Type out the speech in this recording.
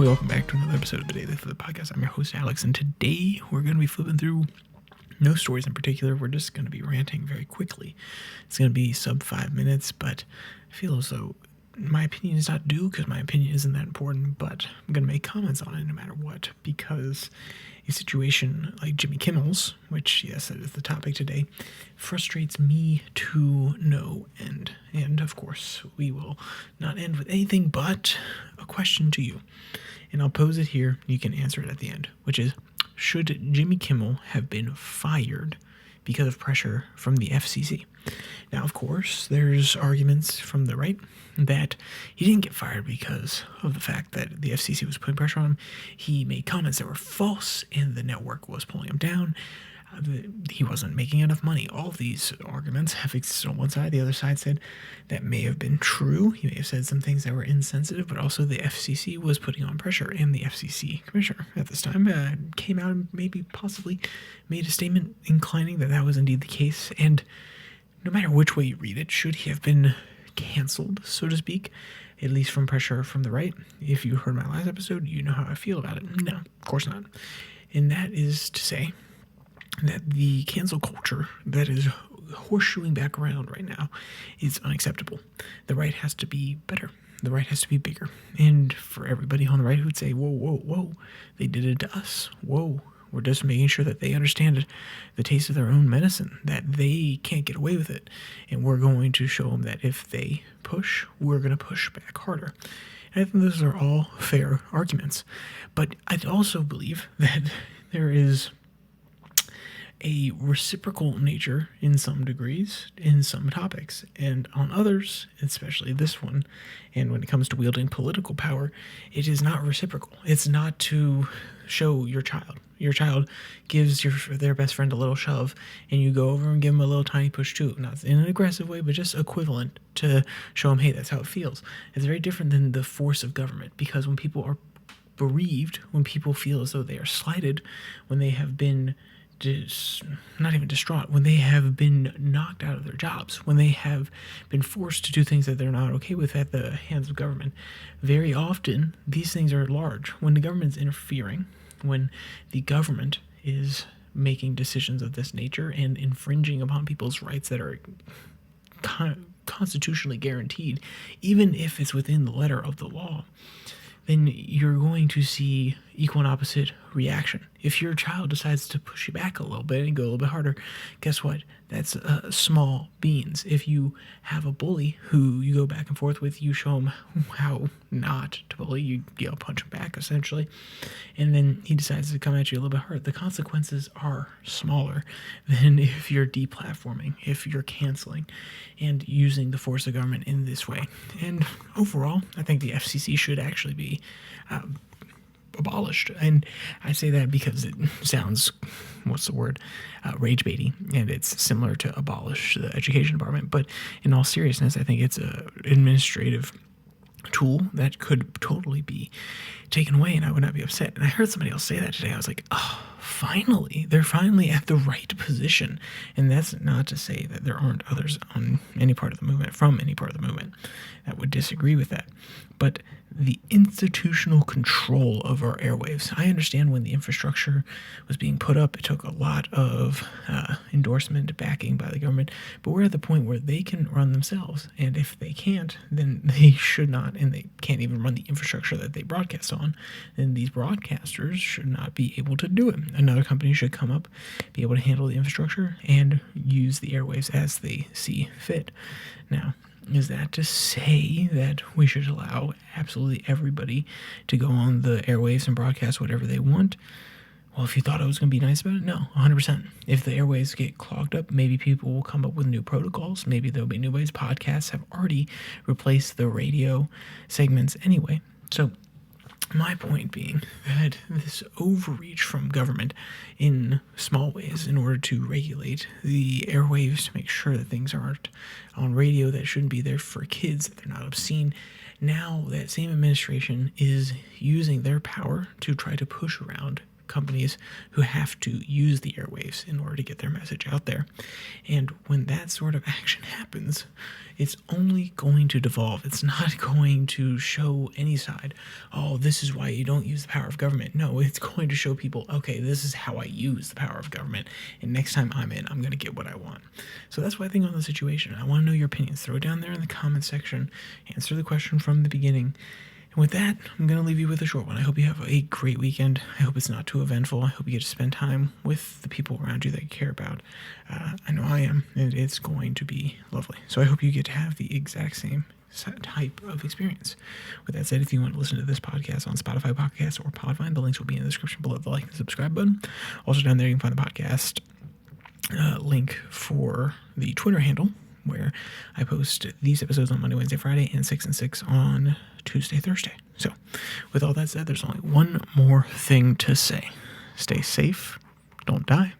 welcome back to another episode of the DailyFlip podcast. I'm your host, Alex, and today we're going to be flipping through no stories in particular. We're just going to be ranting very quickly. It's going to be sub 5 minutes, but I feel as though my opinion is not due because my opinion isn't that important, but I'm going to make comments on it no matter what, because a situation like Jimmy Kimmel's, which, yes, that is the topic today, frustrates me to no end. And, of course, we will not end with anything but a question to you. And I'll pose it here. You can answer it at the end, which is, should Jimmy Kimmel have been fired because of pressure from the FCC? Now, of course, there's arguments from the right that he didn't get fired because of the fact that the FCC was putting pressure on him. He made comments that were false, and the network was pulling him down. He wasn't making enough money. All these arguments have existed on one side. The other side said that may have been true. He may have said some things that were insensitive, but also the FCC was putting on pressure, and the FCC commissioner at this time came out and maybe possibly made a statement inclining that that was indeed the case. And no matter which way you read it, should he have been canceled, so to speak, at least from pressure from the right? If you heard my last episode, you know how I feel about it. No, of course not. And that is to say that the cancel culture that is horseshoeing back around right now is unacceptable. The right has to be better. The right has to be bigger. And for everybody on the right who would say, whoa, they did it to us. Whoa, we're just making sure that they understand the taste of their own medicine, that they can't get away with it. And we're going to show them that if they push, we're going to push back harder. And I think those are all fair arguments. But I also believe that there is a reciprocal nature in some degrees, in some topics, and on others, especially this one, and when it comes to wielding political power, it is not reciprocal. It's not to show your child. Your child gives their best friend a little shove, and you go over and give them a little tiny push too. Not in an aggressive way, but just equivalent to show them, hey, that's how it feels. It's very different than the force of government, because when people are bereaved, when people feel as though they are slighted, when they have been not even distraught, when they have been knocked out of their jobs, when they have been forced to do things that they're not okay with at the hands of government, very often these things are large. When the government's interfering, when the government is making decisions of this nature and infringing upon people's rights that are constitutionally guaranteed, even if it's within the letter of the law, then you're going to see equal and opposite reaction. If your child decides to push you back a little bit and go a little bit harder, guess what? That's small beans. If you have a bully who you go back and forth with, you show him how not to bully. You punch him back, essentially. And then he decides to come at you a little bit hard. The consequences are smaller than if you're deplatforming, if you're canceling, and using the force of government in this way. And overall, I think the FCC should actually be abolished. And I say that because it sounds, rage baiting, and it's similar to abolish the education department. But in all seriousness, I think it's an administrative tool that could totally be taken away, and I would not be upset. And I heard somebody else say that today. I was like, oh, finally, they're finally at the right position. And that's not to say that there aren't others on any part of the movement, from any part of the movement, that would disagree with that. But the institutional control of our airwaves. I understand when the infrastructure was being put up, it took a lot of endorsement, backing by the government, but we're at the point where they can run themselves. And if they can't, then they should not, and they can't even run the infrastructure that they broadcast on, then these broadcasters should not be able to do it. Another company should come up, be able to handle the infrastructure, and use the airwaves as they see fit. Now, is that to say that we should allow absolutely everybody to go on the airwaves and broadcast whatever they want? Well, if you thought I was going to be nice about it, no, 100%. If the airwaves get clogged up, maybe people will come up with new protocols. Maybe there'll be new ways. Podcasts have already replaced the radio segments anyway. So my point being that this overreach from government in small ways in order to regulate the airwaves to make sure that things aren't on radio that shouldn't be there for kids, that they're not obscene. Now that same administration is using their power to try to push around companies who have to use the airwaves in order to get their message out there. And when that sort of action happens, it's only going to devolve. It's not going to show any side, oh, this is why you don't use the power of government. No, it's going to show people, okay, this is how I use the power of government, and next time I'm going to get what I want. So that's what I think on the situation. I want to know your opinions. Throw it down there in the comments section. Answer the question from the beginning. And with that, I'm going to leave you with a short one. I hope you have a great weekend. I hope it's not too eventful. I hope you get to spend time with the people around you that you care about. I know I am, and it's going to be lovely. So I hope you get to have the exact same type of experience. With that said, if you want to listen to this podcast on Spotify Podcasts or Podvine, the links will be in the description below the like and subscribe button. Also down there, you can find the podcast link for the Twitter handle, where I post these episodes on Monday, Wednesday, Friday, and 6 and 6 on Tuesday, Thursday. So, with all that said, there's only one more thing to say. Stay safe, don't die,